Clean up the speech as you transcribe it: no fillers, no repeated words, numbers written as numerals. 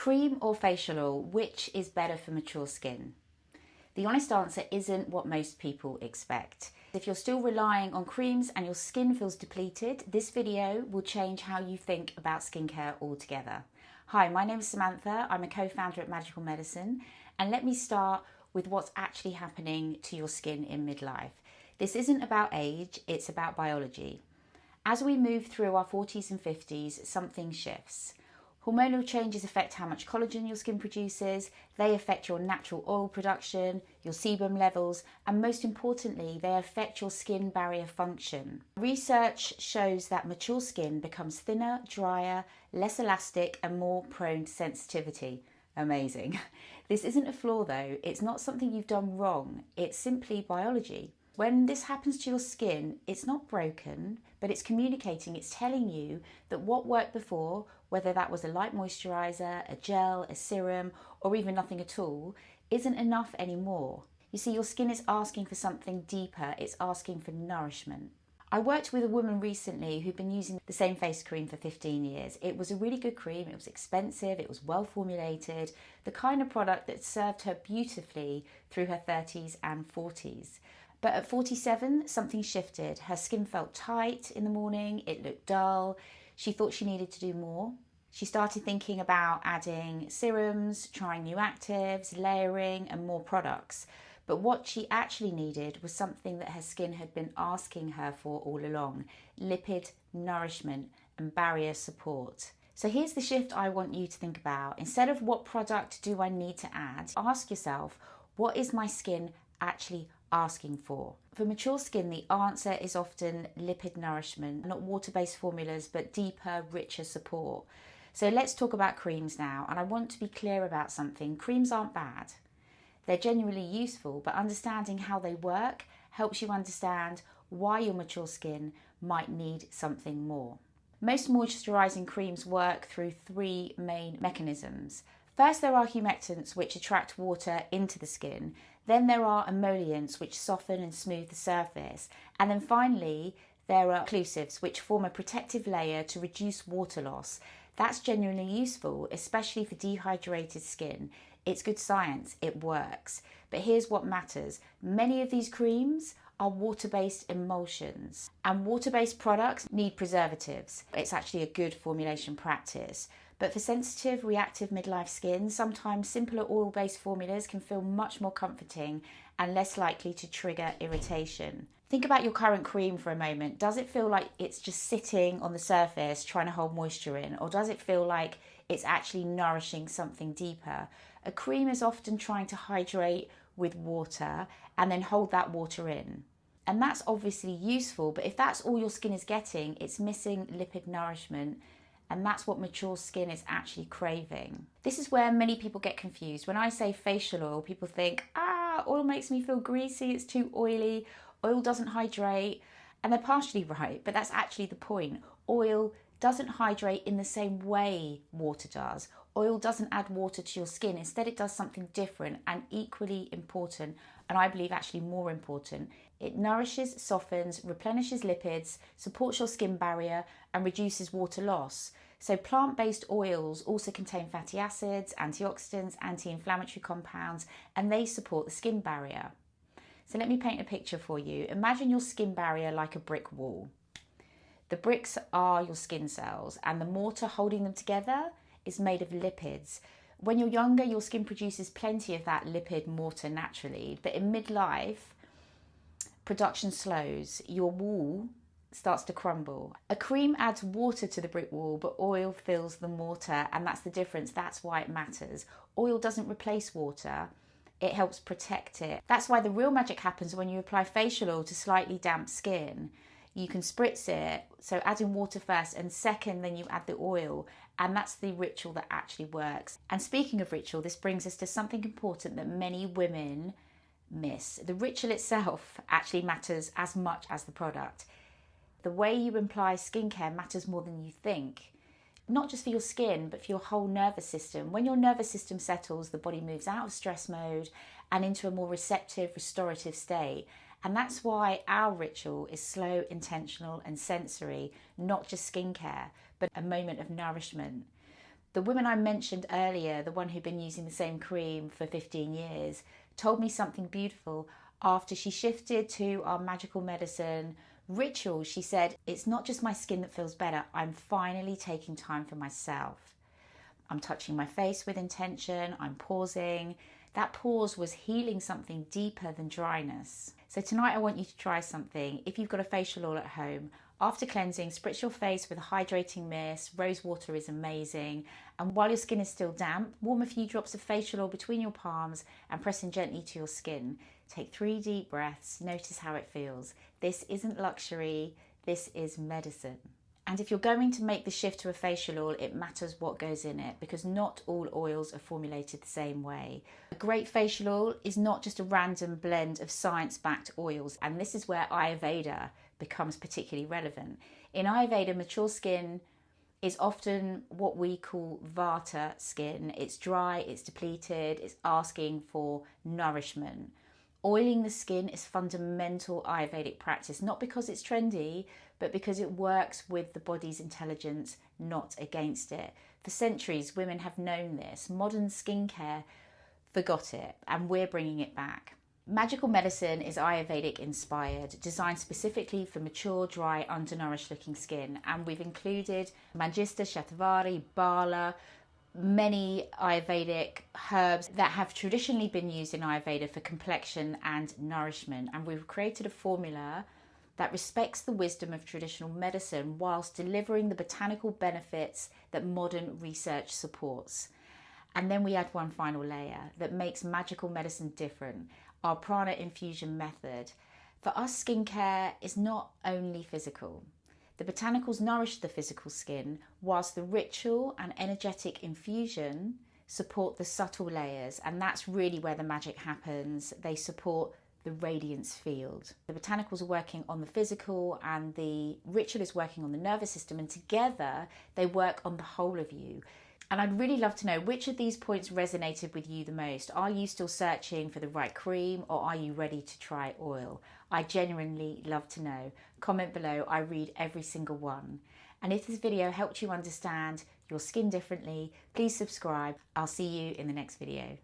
Cream or facial oil, which is better for mature skin? The honest answer isn't what most people expect. If you're still relying on creams and your skin feels depleted, this video will change how you think about skincare altogether. Hi, my name is Samantha. I'm a co-founder at Magical Medicine, and let me start with what's actually happening to your skin in midlife. This isn't about age, it's about biology. As we move through our 40s and 50s, something shifts. Hormonal changes affect how much collagen your skin produces, they affect your natural oil production, your sebum levels, and most importantly, they affect your skin barrier function. Research shows that mature skin becomes thinner, drier, less elastic, and more prone to sensitivity. Amazing. This isn't a flaw though, it's not something you've done wrong, it's simply biology. When this happens to your skin, it's not broken, but it's communicating, it's telling you that what worked before, whether that was a light moisturiser, a gel, a serum, or even nothing at all, isn't enough anymore. You see, your skin is asking for something deeper, it's asking for nourishment. I worked with a woman recently who'd been using the same face cream for 15 years. It was a really good cream, it was expensive, it was well formulated, the kind of product that served her beautifully through her 30s and 40s. But at 47, something shifted. Her skin felt tight in the morning, it looked dull. She thought she needed to do more. She started thinking about adding serums, trying new actives, layering, and more products. But what she actually needed was something that her skin had been asking her for all along: lipid, nourishment, and barrier support. So here's the shift I want you to think about. Instead of what product do I need to add, ask yourself, what is my skin actually asking for? For mature skin, the answer is often lipid nourishment, not water-based formulas, but deeper, richer support. So let's talk about creams now, and I want to be clear about something. Creams aren't bad. They're genuinely useful, but understanding how they work helps you understand why your mature skin might need something more. Most moisturising creams work through three main mechanisms. First, there are humectants, which attract water into the skin. Then there are emollients, which soften and smooth the surface. And then finally, there are occlusives, which form a protective layer to reduce water loss. That's genuinely useful, especially for dehydrated skin. It's good science, it works. But here's what matters. Many of these creams are water-based emulsions, and water-based products need preservatives. It's actually a good formulation practice. But for sensitive, reactive midlife skin, sometimes simpler oil-based formulas can feel much more comforting and less likely to trigger irritation. Think about your current cream for a moment. Does it feel like it's just sitting on the surface trying to hold moisture in, or does it feel like it's actually nourishing something deeper? A cream is often trying to hydrate with water and then hold that water in. And that's obviously useful, but if that's all your skin is getting, it's missing lipid nourishment. And that's what mature skin is actually craving. This is where many people get confused. When I say facial oil, people think, oil makes me feel greasy, it's too oily, oil doesn't hydrate. And they're partially right, but that's actually the point. Oil doesn't hydrate in the same way water does. Oil doesn't add water to your skin. Instead, it does something different and equally important, and I believe actually more important. It nourishes, softens, replenishes lipids, supports your skin barrier, and reduces water loss. So plant-based oils also contain fatty acids, antioxidants, anti-inflammatory compounds, and they support the skin barrier. So let me paint a picture for you. Imagine your skin barrier like a brick wall. The bricks are your skin cells, and the mortar holding them together is made of lipids. When you're younger, your skin produces plenty of that lipid mortar naturally, but in midlife, production slows. Your wall starts to crumble. A cream adds water to the brick wall, but oil fills the mortar, and that's the difference. That's why it matters. Oil doesn't replace water, it helps protect it. That's why the real magic happens when you apply facial oil to slightly damp skin. You can spritz it, so add in water first, and second, then you add the oil. And that's the ritual that actually works. And speaking of ritual, this brings us to something important that many women miss. The ritual itself actually matters as much as the product. The way you apply skincare matters more than you think. Not just for your skin, but for your whole nervous system. When your nervous system settles, the body moves out of stress mode and into a more receptive, restorative state. And that's why our ritual is slow, intentional and sensory, not just skincare, but a moment of nourishment. The woman I mentioned earlier, the one who'd been using the same cream for 15 years, told me something beautiful. After she shifted to our magical medicine ritual, she said, "It's not just my skin that feels better, I'm finally taking time for myself. I'm touching my face with intention, I'm pausing." That pause was healing something deeper than dryness. So tonight I want you to try something. If you've got a facial oil at home, after cleansing, spritz your face with a hydrating mist. Rose water is amazing. And while your skin is still damp, warm a few drops of facial oil between your palms and press in gently to your skin. Take 3 deep breaths. Notice how it feels. This isn't luxury, this is medicine. And if you're going to make the shift to a facial oil, it matters what goes in it, because not all oils are formulated the same way. A great facial oil is not just a random blend of science-backed oils, and this is where Ayurveda becomes particularly relevant. In Ayurveda, mature skin is often what we call vata skin. It's dry, it's depleted, it's asking for nourishment. Oiling the skin is fundamental Ayurvedic practice, not because it's trendy, but because it works with the body's intelligence, not against it. For centuries, women have known this. Modern skincare forgot it, and we're bringing it back. Magical medicine is Ayurvedic inspired, designed specifically for mature, dry, undernourished looking skin. And we've included Manjista, Shatavari, Bala, many Ayurvedic herbs that have traditionally been used in Ayurveda for complexion and nourishment. And we've created a formula that respects the wisdom of traditional medicine whilst delivering the botanical benefits that modern research supports. And then we add one final layer that makes magical medicine different, our prana infusion method. For us, skincare is not only physical. The botanicals nourish the physical skin, whilst the ritual and energetic infusion support the subtle layers, and that's really where the magic happens. They support the radiance field. The botanicals are working on the physical and the ritual is working on the nervous system, and together they work on the whole of you. And I'd really love to know which of these points resonated with you the most. Are you still searching for the right cream, or are you ready to try oil? I genuinely love to know. Comment below, I read every single one. And if this video helped you understand your skin differently, please subscribe. I'll see you in the next video.